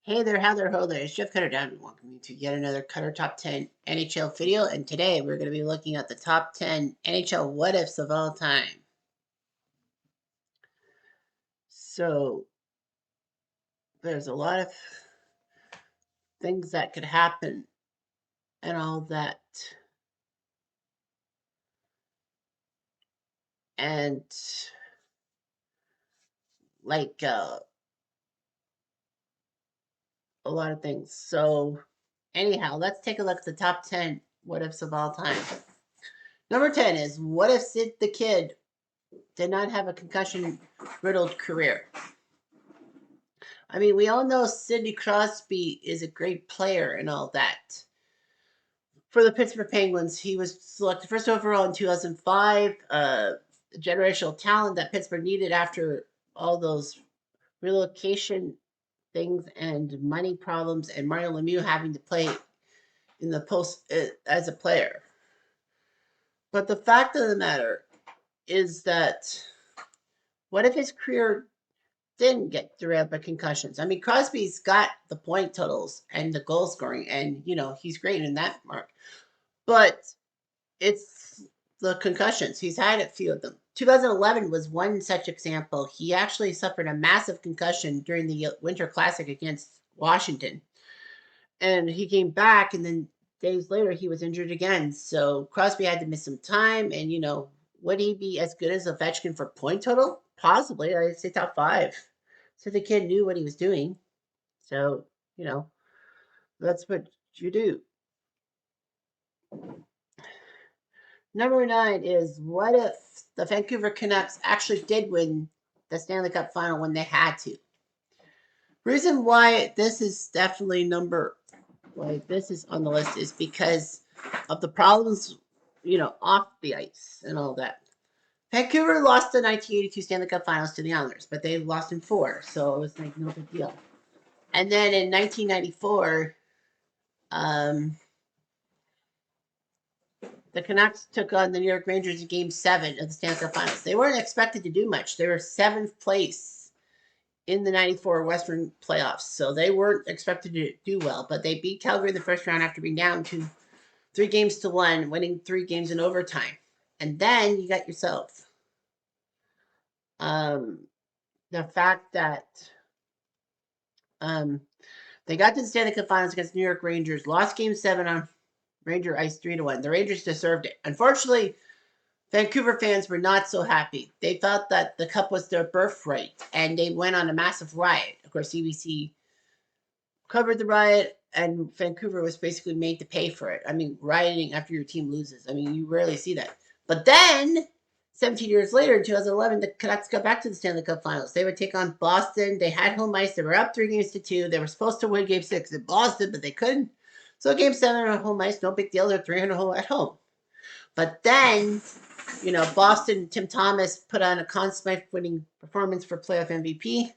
Hey there, how there, ho there. It's Jeff Cutter down. Welcome you to yet another Cutter Top 10 NHL video. And today we're going to be looking at the top 10 NHL what ifs of all time. So there's a lot of things that could happen and all that. And like a lot of things. So anyhow, let's take a look at the top 10 what ifs of all time. Number 10 is what if Sid the Kid did not have a concussion riddled career? I mean, we all know Sidney Crosby is a great player and all that. For the Pittsburgh Penguins, he was selected first overall in 2005. Generational talent that Pittsburgh needed after all those relocation things and money problems, and Mario Lemieux having to play in the post as a player. But the fact of the matter is that what if his career didn't get derailed by concussions? I mean, Crosby's got the point totals and the goal scoring, and he's great in that mark. But it's the concussions. He's had a few of them. 2011 was one such example. He actually suffered a massive concussion during the Winter Classic against Washington, and he came back, and then days later he was injured again. So Crosby had to miss some time, and would he be as good as Ovechkin for point total? Possibly. I'd say top five. So the kid knew what he was doing. So, that's what you do. Number 9 is what if the Vancouver Canucks actually did win the Stanley Cup final when they had to? Reason why this is definitely this is on the list is because of the problems, off the ice and all that. Vancouver lost the 1982 Stanley Cup Finals to the Islanders, but they lost in 4, so it was like no big deal. And then in 1994, the Canucks took on the New York Rangers in Game 7 of the Stanley Cup Finals. They weren't expected to do much. They were 7th place in the 94 Western playoffs, so they weren't expected to do well. But they beat Calgary in the first round after being down 3-1, winning 3 games in overtime. And then you got yourself the fact that they got to the Stanley Cup Finals against New York Rangers, lost Game 7 on Ranger ice 3-1. The Rangers deserved it. Unfortunately, Vancouver fans were not so happy. They thought that the cup was their birthright, and they went on a massive riot. Of course, CBC covered the riot, and Vancouver was basically made to pay for it. I mean, rioting after your team loses. I mean, you rarely see that. But then, 17 years later, in 2011, the Canucks got back to the Stanley Cup Finals. They would take on Boston. They had home ice. They were up 3-2. They were supposed to win Game 6 in Boston, but they couldn't. So Game 7 on home ice, no big deal. They're 300 at home. But then, Boston, Tim Thomas put on a Conn Smythe winning performance for playoff MVP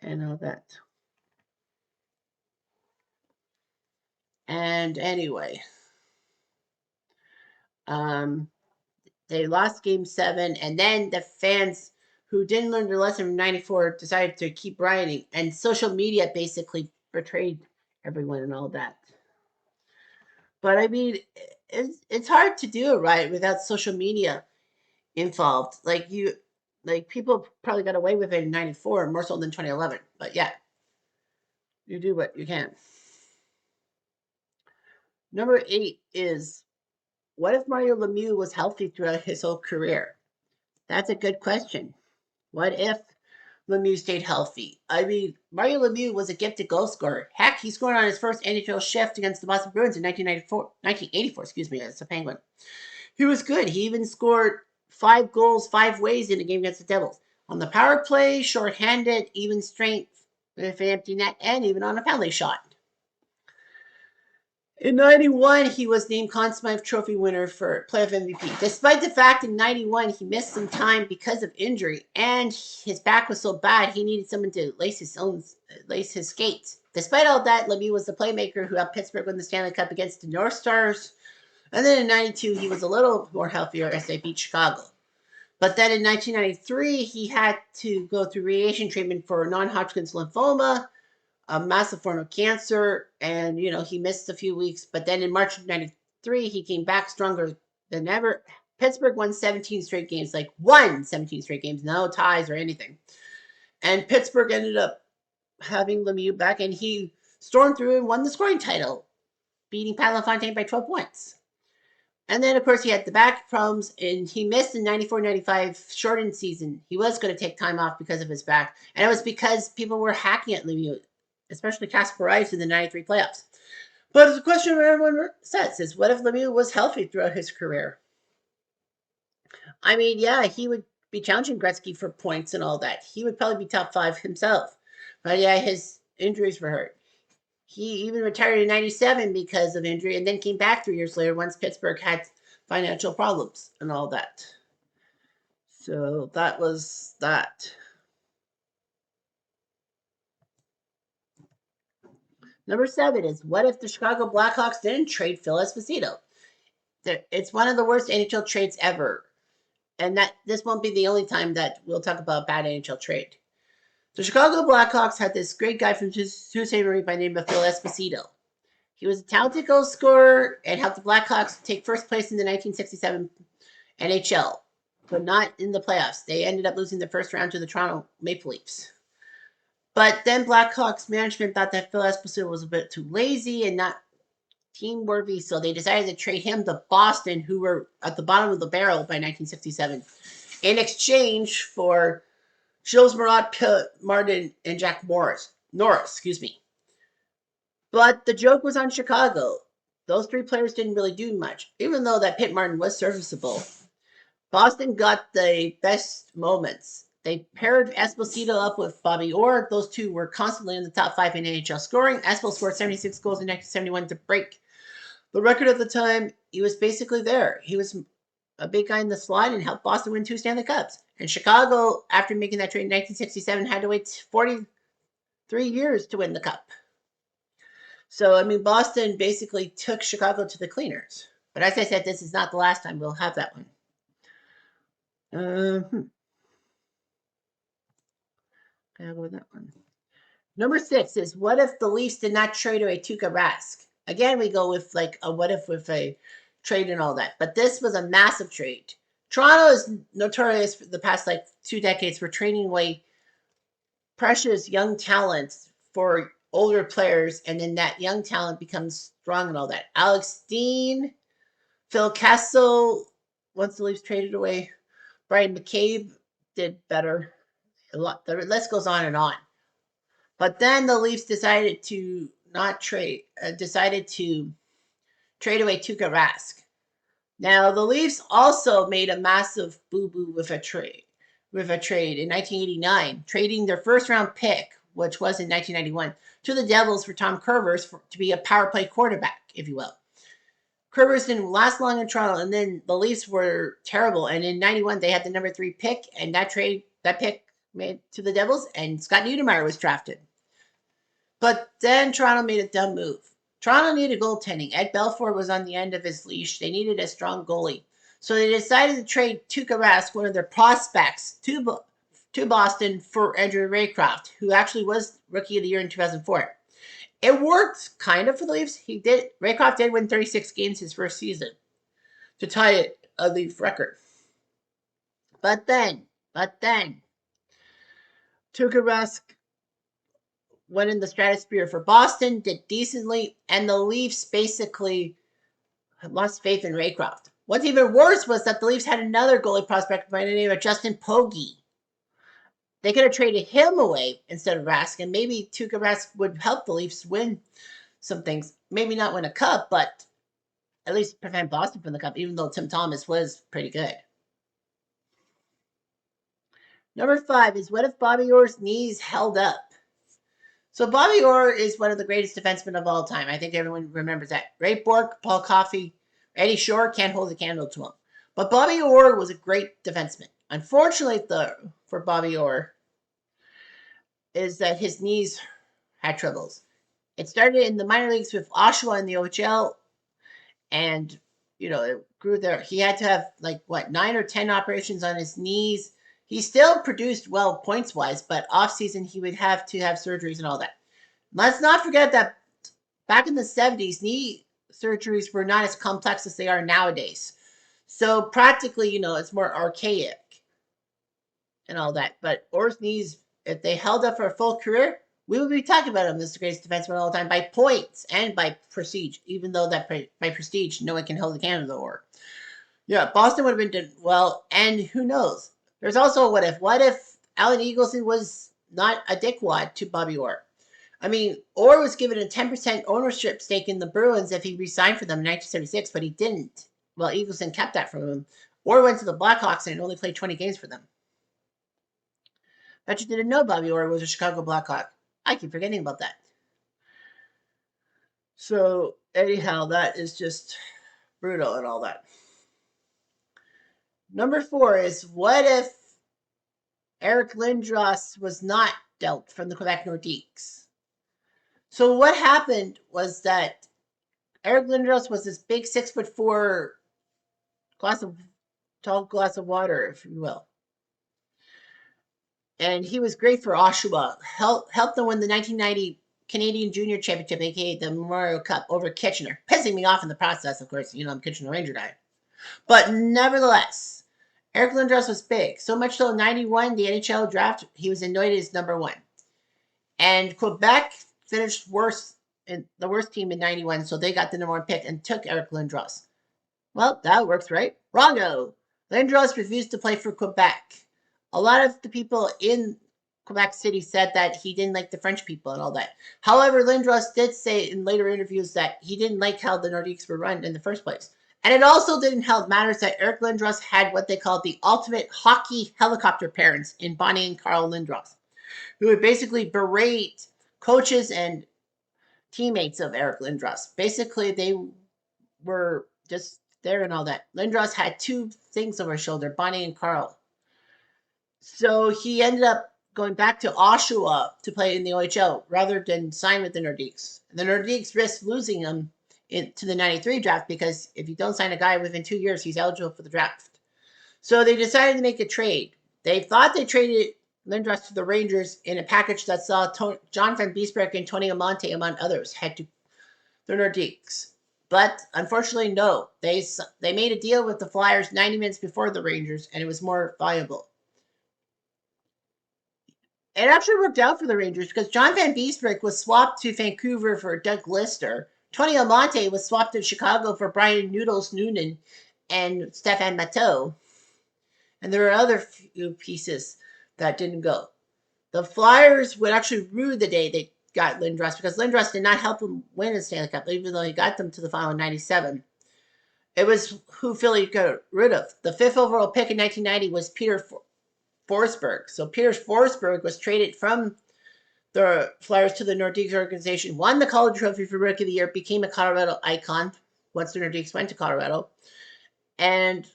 and all that. And anyway, they lost Game 7, and then the fans who didn't learn their lesson from 94 decided to keep rioting, and social media basically betrayed everyone and all that. But I mean, it's hard to do it right without social media involved. Like people probably got away with it in 94 more so than 2011. But yeah, you do what you can. Number 8 is what if Mario Lemieux was healthy throughout his whole career? That's a good question. What if Lemieux stayed healthy? I mean, Mario Lemieux was a gifted goal scorer. Heck, he scored on his first NHL shift against the Boston Bruins in 1984, as a Penguin. He was good. He even scored 5 goals 5 ways in a game against the Devils. On the power play, shorthanded, even strength with an empty net, and even on a penalty shot. In 91, he was named Conn Smythe Trophy winner for playoff MVP. Despite the fact in 91 he missed some time because of injury and his back was so bad he needed someone to lace his skates. Despite all that, Lemieux was the playmaker who helped Pittsburgh win the Stanley Cup against the North Stars. And then in 92, he was a little more healthier as they beat Chicago. But then in 1993, he had to go through radiation treatment for non-Hodgkin's lymphoma. a massive form of cancer, and he missed a few weeks. But then in March of '93, he came back stronger than ever. Pittsburgh won 17 straight games, like won 17 straight games, no ties or anything. And Pittsburgh ended up having Lemieux back, and he stormed through and won the scoring title, beating Pat LaFontaine by 12 points. And then, of course, he had the back problems, and he missed the 94-95 shortened season. He was going to take time off because of his back, and it was because people were hacking at Lemieux, especially Casper Rice in the '93 playoffs. But the question everyone says is, what if Lemieux was healthy throughout his career? I mean, yeah, he would be challenging Gretzky for points and all that. He would probably be top 5 himself. But yeah, his injuries were hurt. He even retired in '97 because of injury, and then came back 3 years later once Pittsburgh had financial problems and all that. So that was that. Number 7 is, what if the Chicago Blackhawks didn't trade Phil Esposito? It's one of the worst NHL trades ever. And that this won't be the only time that we'll talk about bad NHL trade. The Chicago Blackhawks had this great guy from Sault Ste. Marie by the name of Phil Esposito. He was a talented goal scorer and helped the Blackhawks take first place in the 1967 NHL, but not in the playoffs. They ended up losing the first round to the Toronto Maple Leafs. But then Blackhawks management thought that Phil Esposito was a bit too lazy and not team worthy, so they decided to trade him to Boston, who were at the bottom of the barrel by 1967, in exchange for Gilles Marat, Pitt Martin, and Jack Norris. But the joke was on Chicago. Those 3 players didn't really do much, even though that Pitt Martin was serviceable. Boston got the best moments. They paired Esposito up with Bobby Orr. Those two were constantly in the top 5 in NHL scoring. Espo scored 76 goals in 1971 to break the record at the time. He was basically there. He was a big guy in the slot and helped Boston win 2 Stanley Cups. And Chicago, after making that trade in 1967, had to wait 43 years to win the cup. So, I mean, Boston basically took Chicago to the cleaners. But as I said, this is not the last time we'll have that one. I'll go with that one. Number 6 is, what if the Leafs did not trade away Tuukka Rask? Again, we go with like a what if with a trade and all that. But this was a massive trade. Toronto is notorious for the past 2 decades for trading away precious young talents for older players, and then that young talent becomes strong and all that. Alex Steen, Phil Kessel, once the Leafs traded away. Brian McCabe did better. A lot. The list goes on and on. But then the Leafs decided to not trade. Decided to trade away Tuukka Rask. Now the Leafs also made a massive boo-boo with a trade. In 1989, trading their first-round pick, which was in 1991, to the Devils for Tom Kurvers to be a power play quarterback, if you will. Kurvers didn't last long in Toronto, and then the Leafs were terrible. And in '91, they had the number 3 pick, and that pick made to the Devils, and Scott Niedermayer was drafted. But then Toronto made a dumb move. Toronto needed goaltending. Ed Belfour was on the end of his leash. They needed a strong goalie. So they decided to trade Tuukka Rask, one of their prospects, to Boston for Andrew Raycroft, who actually was Rookie of the Year in 2004. It worked kind of for the Leafs. Raycroft did win 36 games his first season to tie a Leaf record. But then, Tuukka Rask went in the stratosphere for Boston, did decently, and the Leafs basically lost faith in Raycroft. What's even worse was that the Leafs had another goalie prospect by the name of Justin Pogge. They could have traded him away instead of Rask, and maybe Tuukka Rask would help the Leafs win some things. Maybe not win a cup, but at least prevent Boston from the cup, even though Tim Thomas was pretty good. Number 5 is, what if Bobby Orr's knees held up? So Bobby Orr is one of the greatest defensemen of all time. I think everyone remembers that. Ray Bourque, Paul Coffey, Eddie Shore can't hold a candle to him. But Bobby Orr was a great defenseman. Unfortunately, for Bobby Orr, is that his knees had troubles. It started in the minor leagues with Oshawa in the OHL, and it grew there. He had to have 9 or 10 operations on his knees. He still produced well points wise, but off season he would have to have surgeries and all that. Let's not forget that back in the 70s, knee surgeries were not as complex as they are nowadays. So practically, it's more archaic and all that. But Orr's knees, if they held up for a full career, we would be talking about him as the greatest defenseman all the time by points and by prestige, even though that by prestige, no one can hold the Canada Orr. Yeah, Boston would have been done well, and who knows? There's also a what if. What if Alan Eagleson was not a dickwad to Bobby Orr? I mean, Orr was given a 10% ownership stake in the Bruins if he resigned for them in 1976, but he didn't. Well, Eagleson kept that from him. Orr went to the Blackhawks and only played 20 games for them. Bet you didn't know Bobby Orr was a Chicago Blackhawk. I keep forgetting about that. So, anyhow, that is just brutal and all that. Number 4 is what if Eric Lindros was not dealt from the Quebec Nordiques? So what happened was that Eric Lindros was this big 6'4" tall glass of water, if you will. And he was great for Oshawa. Helped them win the 1990 Canadian Junior Championship, aka the Memorial Cup, over Kitchener. Pissing me off in the process, of course. I'm Kitchener Ranger guy. But nevertheless, Eric Lindros was big. So much so in 91, the NHL draft, he was anointed as number 1. And Quebec finished the worst team in 91, so they got the number 1 pick and took Eric Lindros. Well, that works, right? Wrongo. Lindros refused to play for Quebec. A lot of the people in Quebec City said that he didn't like the French people and all that. However, Lindros did say in later interviews that he didn't like how the Nordiques were run in the first place. And it also didn't help matters that Eric Lindros had what they called the ultimate hockey helicopter parents in Bonnie and Carl Lindros, who would basically berate coaches and teammates of Eric Lindros. Basically, they were just there and all that. Lindros had 2 things over his shoulder, Bonnie and Carl. So he ended up going back to Oshawa to play in the OHL rather than sign with the Nordiques. The Nordiques risked losing him to the 93 draft because if you don't sign a guy within 2 years, he's eligible for the draft. So they decided to make a trade. They thought they traded Lindros to the Rangers in a package that saw John Van Beesbroek and Tony Amonte, among others, head to the Nordiques. But unfortunately, no. They made a deal with the Flyers 90 minutes before the Rangers, and it was more valuable. It actually worked out for the Rangers because John Van Beesbroek was swapped to Vancouver for Doug Lister. Tony Amonte was swapped to Chicago for Brian Noodles Noonan and Stefan Matteau. And there were other few pieces that didn't go. The Flyers would actually rue the day they got Lindros because Lindros did not help them win the Stanley Cup, even though he got them to the final in 97. It was who Philly got rid of. The 5th overall pick in 1990 was Peter Forsberg. So Peter Forsberg was traded from the Flyers to the Nordiques organization, won the Calder Trophy for Rookie of the Year, became a Colorado icon once the Nordiques went to Colorado. And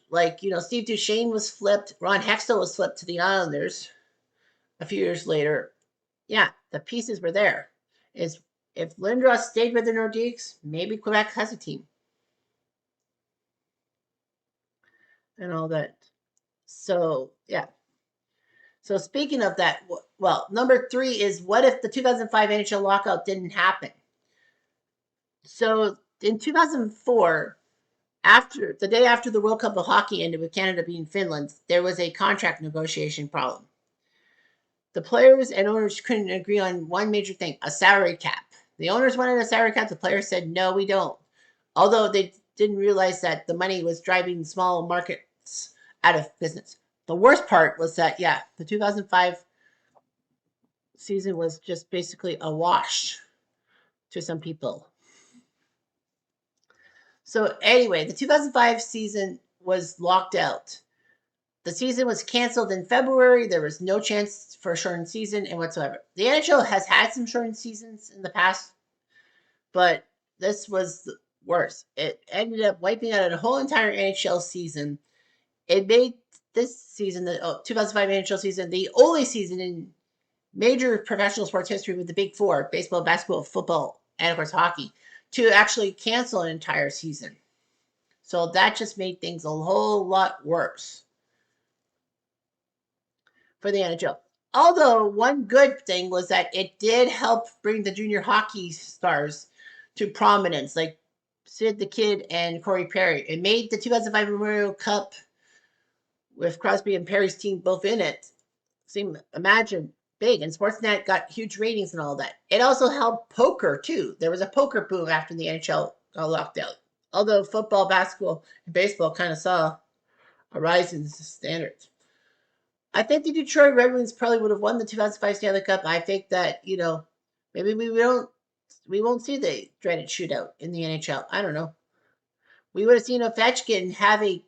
Steve Duchesne was flipped. Ron Hextall was flipped to the Islanders a few years later. Yeah, the pieces were there. If Lindros stayed with the Nordiques, maybe Quebec has a team. And all that. So, yeah. So speaking of that, well, number 3 is what if the 2005 NHL lockout didn't happen? So in 2004, the day after the World Cup of Hockey ended with Canada beating Finland, there was a contract negotiation problem. The players and owners couldn't agree on one major thing, a salary cap. The owners wanted a salary cap. The players said, no, we don't. Although they didn't realize that the money was driving small markets out of business. The worst part was that, the 2005 season was just basically a wash to some people. So anyway, the 2005 season was locked out. The season was canceled in February. There was no chance for a shortened season and whatsoever. The NHL has had some shortened seasons in the past, but this was worse. It ended up wiping out a whole entire NHL season. It made this season, the 2005 NHL season, the only season in major professional sports history with the big 4, baseball, basketball, football, and of course hockey, to actually cancel an entire season. So that just made things a whole lot worse for the NHL. Although one good thing was that it did help bring the junior hockey stars to prominence, like Sid the Kid and Corey Perry. It made the 2005 Memorial Cup with Crosby and Perry's team both in it seem imagine big, and Sportsnet got huge ratings and all that. It also helped poker too. There was a poker boom after the NHL got locked out. Although football, basketball, and baseball kind of saw a rise in standards. I think the Detroit Red Wings probably would have won the 2005 Stanley Cup. I think that maybe we won't see the dreaded shootout in the NHL. I don't know. We would have seen Ovechkin have a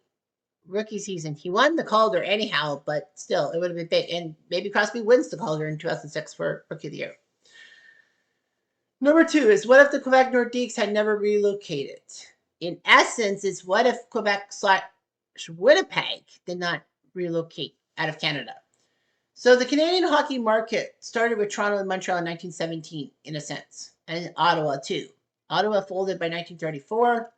rookie season. He won the Calder anyhow, but still, it would have been big. And maybe Crosby wins the Calder in 2006 for Rookie of the Year. Number 2 is what if the Quebec Nordiques had never relocated? In essence, it's what if Quebec/Winnipeg did not relocate out of Canada? So the Canadian hockey market started with Toronto and Montreal in 1917, in a sense, and Ottawa too. Ottawa folded by 1934.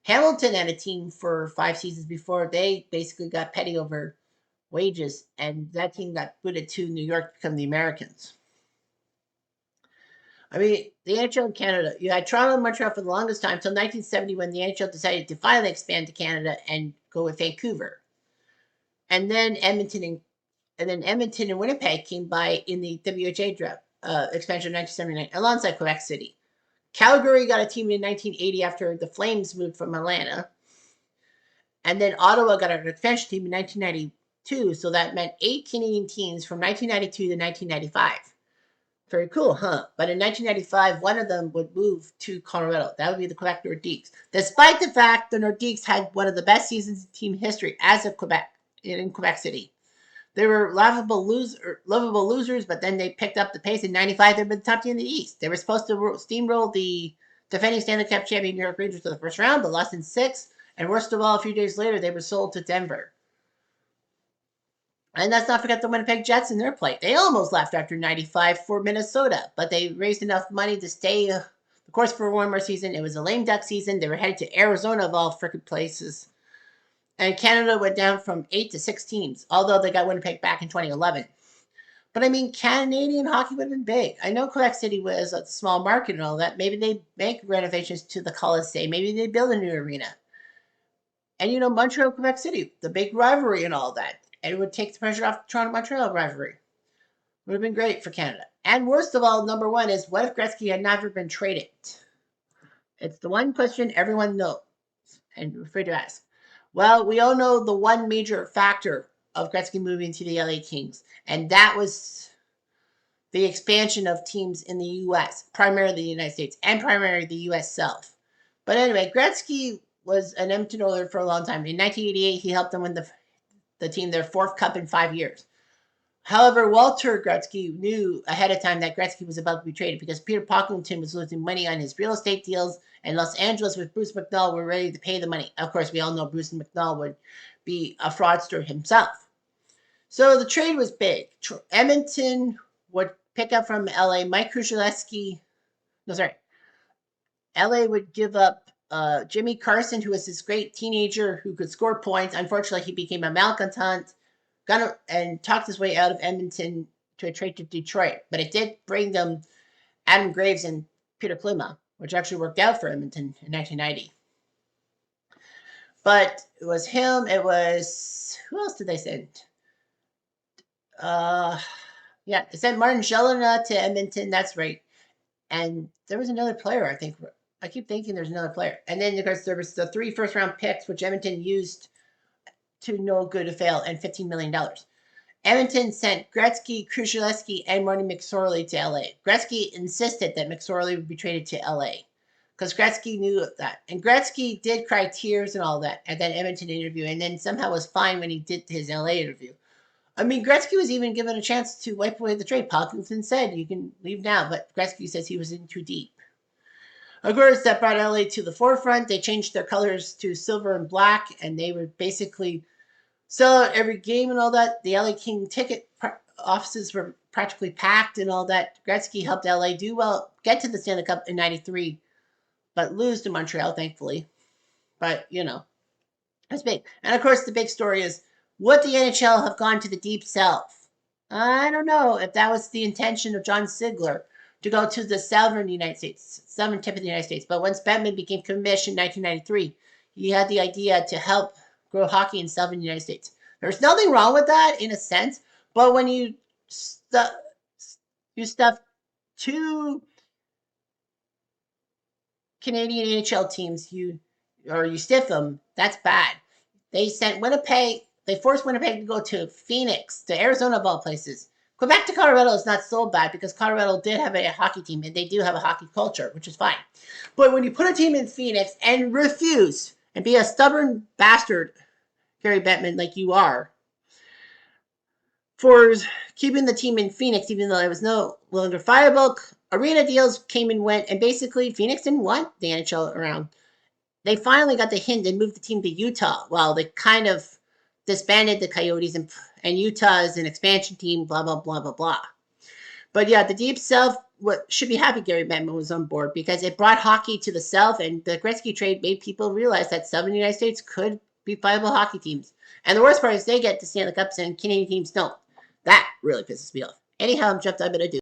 Hamilton had a team for 5 seasons before they basically got petty over wages, and that team got booted to New York to become the Americans. I mean, the NHL in Canada, you had Toronto and Montreal for the longest time until 1970 when the NHL decided to finally expand to Canada and go with Vancouver. And then Edmonton and Winnipeg came by in the WHA draft expansion of 1979 alongside Quebec City. Calgary got a team in 1980 after the Flames moved from Atlanta. And then Ottawa got an expansion team in 1992, so that meant 8 Canadian teams from 1992 to 1995. Very cool, huh? But in 1995, one of them would move to Colorado. That would be the Quebec Nordiques. Despite the fact the Nordiques had one of the best seasons in team history as of Quebec in Quebec City. They were lovable losers, but then they picked up the pace. In 95, they've been the top team in the East. They were supposed to steamroll the defending Stanley Cup champion New York Rangers to the first round, but lost in 6. And worst of all, a few days later, they were sold to Denver. And let's not forget the Winnipeg Jets in their plight. They almost left after 95 for Minnesota, but they raised enough money to stay the course for one more season. It was a lame duck season. They were headed to Arizona of all frickin' places. And Canada went down from 8 to 6 teams, although they got Winnipeg back in 2011. But I mean, Canadian hockey would have been big. I know Quebec City was a small market and all that. Maybe they make renovations to the Colisée. Maybe they build a new arena. And Montreal, Quebec City, the big rivalry and all that. And it would take the pressure off the Toronto-Montreal rivalry. Would have been great for Canada. And worst of all, number 1 is what if Gretzky had never been traded? It's the one question everyone knows and we're afraid to ask. Well, we all know the one major factor of Gretzky moving to the LA Kings, and that was the expansion of teams in the U.S., primarily the United States, and primarily the U.S. South. But anyway, Gretzky was an Edmonton Oiler for a long time. In 1988, he helped them win the team their 4th cup in 5 years. However, Walter Gretzky knew ahead of time that Gretzky was about to be traded because Peter Pocklington was losing money on his real estate deals, and Los Angeles with Bruce McNall were ready to pay the money. Of course, we all know Bruce McNall would be a fraudster himself. So the trade was big. Edmonton would pick up from LA Mike Krushelewski. No, sorry. LA would give up Jimmy Carson, who was this great teenager who could score points. Unfortunately, he became a malcontent. And talked his way out of Edmonton to a trade to Detroit. But it did bring them Adam Graves and Peter Klima, which actually worked out for Edmonton in 1990. But it was him. It was, who else did they send? They sent Martin Gelinas to Edmonton. That's right. And there was another player, I think. I keep thinking there's another player. And then, of course, there was the 3 first-round picks, which Edmonton used to no good avail, and $15 million. Edmonton sent Gretzky, Krushelewski, and Marty McSorley to LA. Gretzky insisted that McSorley would be traded to LA because Gretzky knew that. And Gretzky did cry tears and all that at that Edmonton interview, and then somehow was fine when he did his LA interview. I mean, Gretzky was even given a chance to wipe away the trade. Pocklington said, you can leave now, but Gretzky says he was in too deep. Of course, that brought LA to the forefront. They changed their colors to silver and black, and they would basically sell out every game and all that. The LA King ticket offices were practically packed and all that. Gretzky helped LA do well, get to the Stanley Cup in 93, but lose to Montreal, thankfully. But, that's big. And, of course, the big story is, would the NHL have gone to the Deep South I don't know if that was the intention of John Sigler to go to the southern United States, southern tip of the United States. But once Bettman became commissioned in 1993, he had the idea to help grow hockey in southern United States. There's nothing wrong with that in a sense, but when you stuff two Canadian NHL teams, you stiff them, that's bad. They sent Winnipeg. They forced Winnipeg to go to Phoenix, to Arizona, of all places. Quebec to Colorado is not so bad because Colorado did have a hockey team and they do have a hockey culture, which is fine. But when you put a team in Phoenix and refuse and be a stubborn bastard, Gary Bettman, like you are, for keeping the team in Phoenix, even though it was no longer viable, arena deals came and went, and basically Phoenix didn't want the NHL around. They finally got the hint and moved the team to Utah. Well, they kind of disbanded the Coyotes, and Utah is an expansion team, blah, blah, blah, blah, blah. But yeah, the Deep South should be happy Gary Bettman was on board because it brought hockey to the South, and the Gretzky trade made people realize that Southern United States could be viable hockey teams. And the worst part is they get to Stanley Cups and Canadian teams don't. That really pisses me off. Anyhow, I'm Jeff. I'm going to do